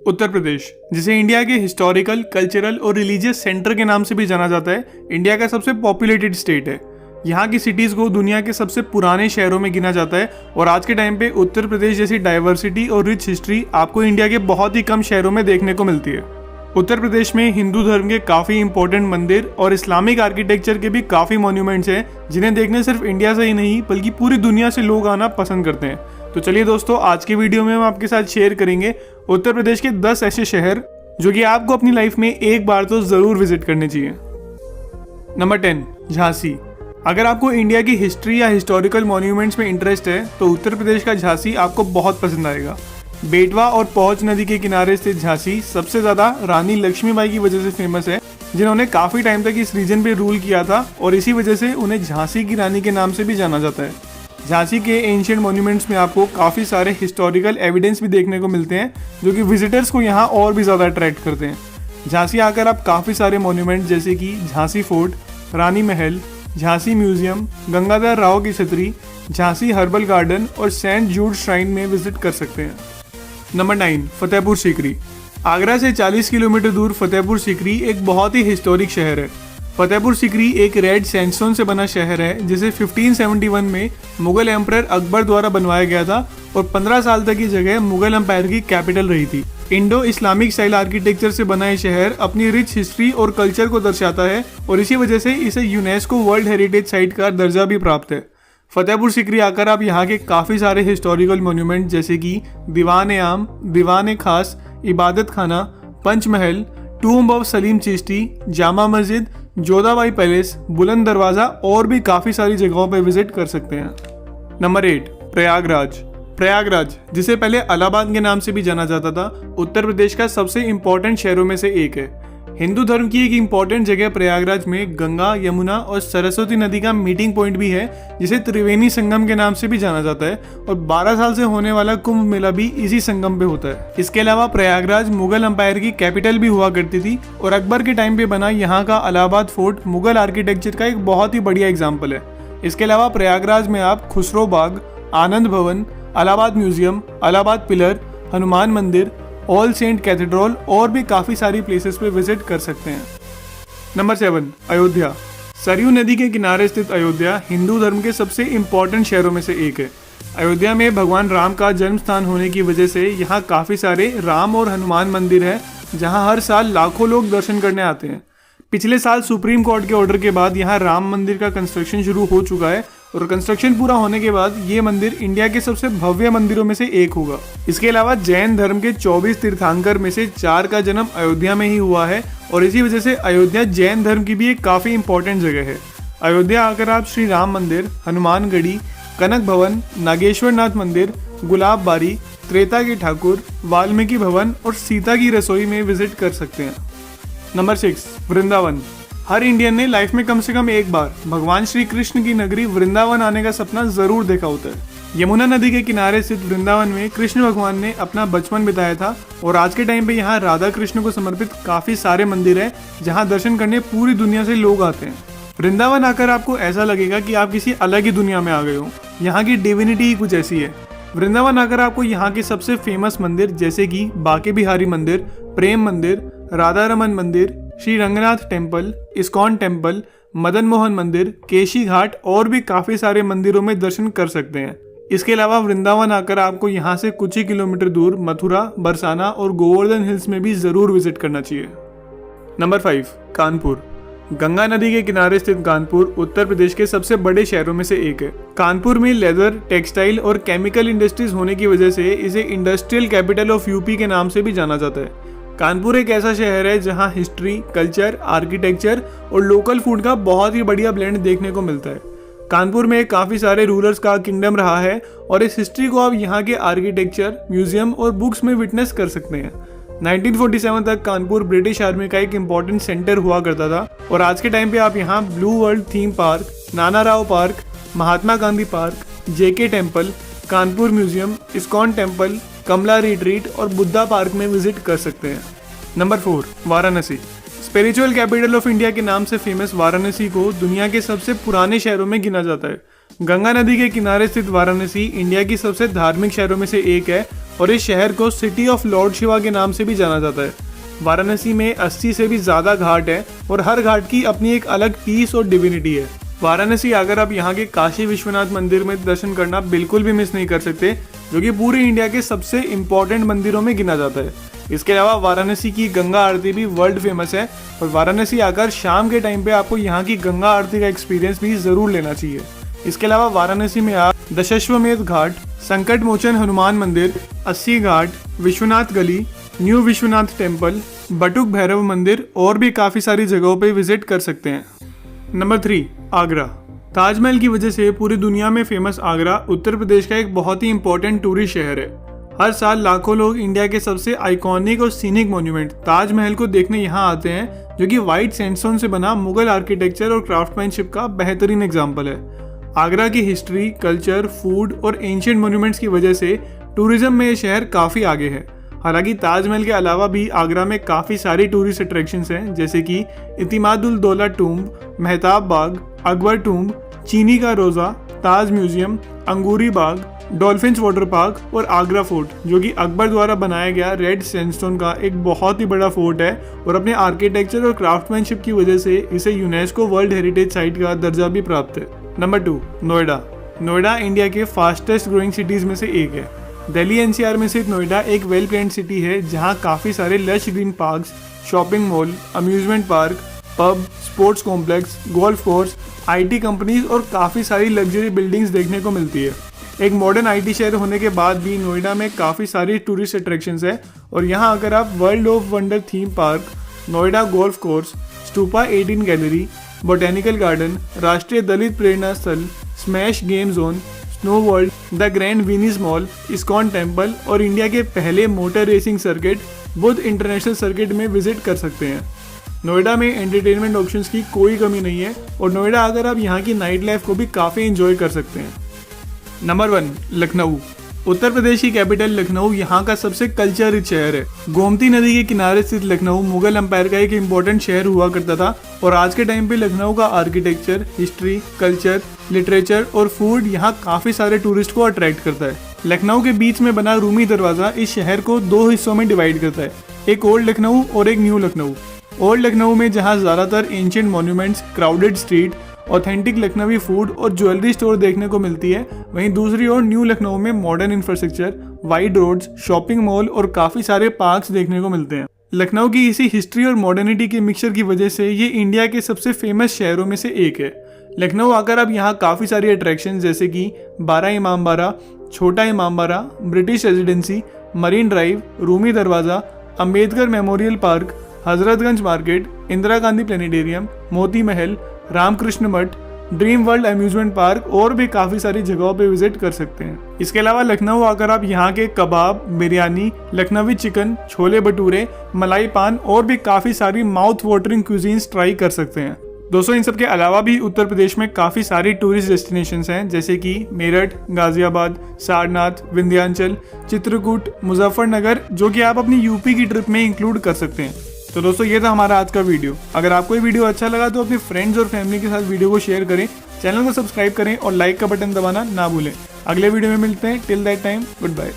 उत्तर प्रदेश, जिसे इंडिया के historical, cultural और रिलीजियस सेंटर के नाम से भी जाना जाता है, इंडिया का सबसे पॉपुलेटेड स्टेट है। यहाँ की सिटीज़ को दुनिया के सबसे पुराने शहरों में गिना जाता है और आज के टाइम पे उत्तर प्रदेश जैसी डाइवर्सिटी और रिच हिस्ट्री आपको इंडिया के बहुत ही कम शहरों में देखने को मिलती है। उत्तर प्रदेश में हिंदू धर्म के काफ़ी इंपॉर्टेंट मंदिर और इस्लामिक आर्किटेक्चर के भी काफ़ी मॉन्यूमेंट्स हैं, जिन्हें देखने सिर्फ इंडिया से ही नहीं बल्कि पूरी दुनिया से लोग आना पसंद करते हैं। तो चलिए दोस्तों, आज की वीडियो में हम आपके साथ शेयर करेंगे उत्तर प्रदेश के 10 ऐसे शहर जो कि आपको अपनी लाइफ में एक बार तो ज़रूर विजिट करने चाहिए। नंबर 10, झांसी। अगर आपको इंडिया की हिस्ट्री या हिस्टोरिकल मॉन्यूमेंट्स में इंटरेस्ट है तो उत्तर प्रदेश का झांसी आपको बहुत पसंद आएगा। बेटवा और पौज नदी के किनारे स्थित झांसी सबसे ज़्यादा रानी लक्ष्मीबाई की वजह से फेमस है, जिन्होंने काफ़ी टाइम तक इस रीजन पे रूल किया था और इसी वजह से उन्हें झांसी की रानी के नाम से भी जाना जाता है। झांसी के एंशिएंट मॉन्यूमेंट्स में आपको काफ़ी सारे हिस्टोरिकल एविडेंस भी देखने को मिलते हैं, जो कि विजिटर्स को यहाँ और भी ज़्यादा अट्रैक्ट करते हैं। झांसी आकर आप काफ़ी सारे मॉन्यूमेंट जैसे कि झांसी फोर्ट, रानी महल, झांसी म्यूजियम, गंगाधर राव की छतरी, झांसी हर्बल गार्डन और सेंट जूड श्राइन में विजिट कर सकते हैं। नंबर 9, फतेहपुर सीकरी। आगरा से 40 किलोमीटर दूर फतेहपुर सीकरी एक बहुत ही हिस्टोरिक शहर है। फतेहपुर सीकरी एक रेड सैंडस्टोन से बना शहर है, जिसे 1571 में मुगल एम्परर अकबर द्वारा बनवाया गया था और 15 साल तक ये जगह मुगल एम्पायर की कैपिटल रही थी। इंडो इस्लामिक स्टाइल आर्किटेक्चर से बना ये शहर अपनी रिच हिस्ट्री और कल्चर को दर्शाता है और इसी वजह से इसे यूनेस्को वर्ल्ड हेरिटेज साइट का दर्जा भी प्राप्त है। फतेहपुर सीकरी आकर आप यहाँ के काफ़ी सारे हिस्टोरिकल मॉन्यूमेंट जैसे कि दीवान आम, दीवान खास, इबादत खाना, Panchmahal, tomb of Salim Chishti, Jama Masjid, Jodha Bai palace, बुलंद दरवाज़ा और भी काफ़ी सारी जगहों पर विजिट कर सकते हैं। नंबर 8, प्रयागराज। प्रयागराज, जिसे पहले इलाहाबाद के नाम से भी जाना जाता था, उत्तर प्रदेश का सबसे इम्पोर्टेंट शहरों में से एक है। हिंदू धर्म की एक इम्पॉर्टेंट जगह प्रयागराज में गंगा, यमुना और सरस्वती नदी का मीटिंग पॉइंट भी है, जिसे त्रिवेणी संगम के नाम से भी जाना जाता है और 12 साल से होने वाला कुंभ मेला भी इसी संगम पे होता है। इसके अलावा प्रयागराज मुगल एम्पायर की कैपिटल भी हुआ करती थी और अकबर के टाइम पे बना यहाँ का इलाहाबाद फोर्ट मुगल आर्किटेक्चर का एक बहुत ही बढ़िया एग्जाम्पल है। इसके अलावा प्रयागराज में आप खुसरो बाग, आनंद भवन, इलाहाबाद म्यूजियम, इलाहाबाद पिलर, हनुमान मंदिर, ऑल सेंट कैथेड्रल और भी काफ़ी सारी प्लेसेस पे विजिट कर सकते हैं। नंबर 7, अयोध्या। सरयू नदी के किनारे स्थित अयोध्या हिंदू धर्म के सबसे इम्पॉर्टेंट शहरों में से एक है। अयोध्या में भगवान राम का जन्म स्थान होने की वजह से यहाँ काफ़ी सारे राम और हनुमान मंदिर हैं, जहाँ हर साल लाखों लोग दर्शन करने आते हैं। पिछले साल सुप्रीम कोर्ट के ऑर्डर के बाद यहाँ राम मंदिर का कंस्ट्रक्शन शुरू हो चुका है और कंस्ट्रक्शन पूरा होने के बाद ये मंदिर इंडिया के सबसे भव्य मंदिरों में से एक होगा। इसके अलावा जैन धर्म के 24 तीर्थंकर में से 4 का जन्म अयोध्या में ही हुआ है और इसी वजह से अयोध्या जैन धर्म की भी एक काफ़ी इंपॉर्टेंट जगह है। अयोध्या आकर आप श्री राम मंदिर, हनुमानगढ़ी, कनक भवन, नागेश्वर नाथ मंदिर, गुलाब बारी, त्रेता के ठाकुर, वाल्मीकि भवन और सीता की रसोई में विजिट कर सकते हैं। नंबर 6, वृंदावन। हर इंडियन ने लाइफ में कम से कम एक बार भगवान श्री कृष्ण की नगरी वृंदावन आने का सपना जरूर देखा होता है। यमुना नदी के किनारे स्थित वृंदावन में कृष्ण भगवान ने अपना बचपन बिताया था और आज के टाइम पे यहाँ राधा कृष्ण को समर्पित काफी सारे मंदिर हैं, जहाँ दर्शन करने पूरी दुनिया से लोग आते हैं। वृंदावन आकर आपको ऐसा लगेगा कि आप किसी अलग ही दुनिया में आ गए हो। यहाँ की डिविनिटी ही कुछ ऐसी है। वृंदावन आकर आपको यहाँ के सबसे फेमस मंदिर जैसे कि बांके बिहारी मंदिर, प्रेम मंदिर, राधा रमन मंदिर, Shri Ranganath temple, ISKCON temple, Madan Mohan मंदिर, केशी घाट और भी काफ़ी सारे मंदिरों में दर्शन कर सकते हैं। इसके अलावा वृंदावन आकर आपको यहाँ से कुछ ही किलोमीटर दूर मथुरा, बरसाना और गोवर्धन हिल्स में भी ज़रूर विजिट करना चाहिए। नंबर 5, कानपुर। गंगा नदी के किनारे स्थित कानपुर उत्तर प्रदेश के सबसे बड़े शहरों में से एक है। कानपुर में लेदर, टेक्सटाइल और केमिकल इंडस्ट्रीज होने की वजह से इसे इंडस्ट्रियल कैपिटल ऑफ यूपी के नाम से भी जाना जाता है। कानपुर एक ऐसा शहर है जहां हिस्ट्री, कल्चर, आर्किटेक्चर और लोकल फूड का बहुत ही बढ़िया ब्लेंड देखने को मिलता है। कानपुर में काफ़ी सारे रूलर्स का किंगडम रहा है और इस हिस्ट्री को आप यहाँ के आर्किटेक्चर, म्यूजियम और बुक्स में विटनेस कर सकते हैं। 1947 तक कानपुर ब्रिटिश आर्मी का एक इम्पॉर्टेंट सेंटर हुआ करता था और आज के टाइम पे आप यहाँ blue world theme park, Nana Rao park, Mahatma Gandhi park, JK temple, Kanpur museum, ISKCON temple, Kamla retreat और बुद्धा पार्क में विजिट कर सकते हैं। Number 4, Varanasi. Spiritual capital of India के नाम से फेमस वाराणसी को दुनिया के सबसे पुराने शहरों में गिना जाता है। गंगा नदी के किनारे स्थित वाराणसी इंडिया की सबसे धार्मिक शहरों में से एक है और इस शहर को सिटी ऑफ लॉर्ड शिवा के नाम से भी जाना जाता है। वाराणसी में 80 से भी ज़्यादा घाट है और हर घाट की अपनी एक अलग पीस और डिविनिटी है। वाराणसी आकर आप यहाँ के काशी विश्वनाथ मंदिर में दर्शन करना बिल्कुल भी मिस नहीं कर सकते, जो कि पूरे इंडिया के सबसे इम्पोर्टेंट मंदिरों में गिना जाता है। इसके अलावा वाराणसी की गंगा आरती भी वर्ल्ड फेमस है और वाराणसी आकर शाम के टाइम पे आपको यहाँ की गंगा आरती का एक्सपीरियंस भी ज़रूर लेना चाहिए। इसके अलावा वाराणसी में आप दशाश्वमेध घाट, संकट मोचन हनुमान मंदिर, 80 घाट, विश्वनाथ गली, न्यू विश्वनाथ टेम्पल, बटुक भैरव मंदिर और भी काफ़ी सारी जगहों पे विजिट कर सकते हैं। नंबर 3, आगरा। ताजमहल की वजह से पूरी दुनिया में फेमस आगरा उत्तर प्रदेश का एक बहुत ही इंपॉर्टेंट टूरिस्ट शहर है। हर साल लाखों लोग इंडिया के सबसे आइकॉनिक और सीनिक मॉन्यूमेंट ताजमहल को देखने यहाँ आते हैं, जो कि वाइट सैंडस्टोन से बना मुगल आर्किटेक्चर और क्राफ्टमैनशिप का बेहतरीन एग्जाम्पल है। आगरा की हिस्ट्री, कल्चर, फूड और एंशिएंट मॉन्यूमेंट्स की वजह से टूरिज्म में ये शहर काफ़ी आगे है। हालांकि ताजमहल के अलावा भी आगरा में काफ़ी सारी टूरिस्ट अट्रैक्शंस हैं, जैसे कि इतिमादुल दौला टूम्ब, मेहताब बाग, अकबर टूम्ब, चीनी का रोज़ा, ताज म्यूजियम, अंगूरी बाग, डॉल्फिन्स वाटर पार्क और आगरा फोर्ट, जो कि अकबर द्वारा बनाया गया रेड सैंडस्टोन का एक बहुत ही बड़ा फोर्ट है और अपने आर्किटेक्चर और क्राफ्टमैनशिप की वजह से इसे यूनेस्को वर्ल्ड हेरिटेज साइट का दर्जा भी प्राप्त है। नंबर 2, नोएडा। नोएडा इंडिया के फास्टेस्ट ग्रोइंग सिटीज़ में से एक है। दिल्ली एनसीआर में स्थित नोएडा एक वेल प्लान्ड सिटी है, जहां काफ़ी सारे lush green parks, shopping mall, amusement park, pub, sports complex, golf course, IT companies और काफ़ी सारी लग्जरी बिल्डिंग्स देखने को मिलती है। एक मॉडर्न आईटी शहर होने के बाद भी नोएडा में काफ़ी सारी टूरिस्ट अट्रैक्शंस है और यहाँ अगर आप world of wonder theme park, Noida golf course, stupa 18 gallery, botanical garden, Rashtriya Dalit Prerna Sthal, smash game zone, snow world, the grand venice mall, ISKCON temple और इंडिया के पहले motor racing circuit Buddh international circuit में विजिट कर सकते हैं। नोएडा में एंटरटेनमेंट ऑप्शंस की कोई कमी नहीं है और नोएडा आकर आप यहाँ की नाइट लाइफ को भी काफ़ी एंजॉय कर सकते हैं। नंबर 1, लखनऊ। उत्तर प्रदेश की कैपिटल लखनऊ यहाँ का सबसे कल्चर रिच शहर है। गोमती नदी के किनारे स्थित लखनऊ मुगल एम्पायर का एक इम्पोर्टेंट शहर हुआ करता था और आज के टाइम पे लखनऊ का आर्किटेक्चर, हिस्ट्री, कल्चर, लिटरेचर और फूड यहाँ काफ़ी सारे टूरिस्ट को अट्रैक्ट करता है। लखनऊ के बीच में बना रूमी दरवाज़ा इस शहर को 2 हिस्सों में डिवाइड करता है, एक ओल्ड लखनऊ और एक न्यू लखनऊ। ओल्ड लखनऊ में जहाँ ज़्यादातर ancient monuments, crowded street, authentic लखनवी फूड और ज्वेलरी स्टोर देखने को मिलती है, वहीं दूसरी ओर न्यू लखनऊ में modern infrastructure, wide roads, shopping mall और काफ़ी सारे पार्क्स देखने को मिलते हैं। लखनऊ की इसी हिस्ट्री और मॉडर्निटी के मिक्सचर की वजह से ये इंडिया के सबसे फेमस शहरों में से एक है। लखनऊ आकर अब यहाँ काफ़ी सारी अट्रैक्शन जैसे कि 12 इमाम बाड़ा, Chota Imambara, British Residency, Marine Drive, Rumi Darwaza, Ambedkar memorial park, Hazratganj market, Indira Gandhi planetarium, Moti Mahal, Ramakrishna मठ, ड्रीम वर्ल्ड अम्यूजमेंट पार्क और भी काफ़ी सारी जगहों पे विजिट कर सकते हैं। इसके अलावा लखनऊ आकर आप यहाँ के कबाब, बिरयानी, लखनवी चिकन, छोले भटूरे, मलाई पान और भी काफ़ी सारी माउथ वाटरिंग क्यूजीन्स ट्राई कर सकते हैं। दोस्तों, इन सब के अलावा भी उत्तर प्रदेश में काफ़ी सारी टूरिस्ट डेस्टिनेशंस हैं, जैसे कि मेरठ, गाजियाबाद, सारनाथ, विंध्याचल, चित्रकूट, मुजफ्फरनगर, जो कि आप अपनी यूपी की ट्रिप में इंक्लूड कर सकते हैं। तो दोस्तों, ये था हमारा आज का वीडियो। अगर आपको ये वीडियो अच्छा लगा तो अपने फ्रेंड्स और फैमिली के साथ वीडियो को शेयर करें, चैनल को सब्सक्राइब करें और लाइक का बटन दबाना ना भूलें। अगले वीडियो में मिलते हैं। Till that time, good bye.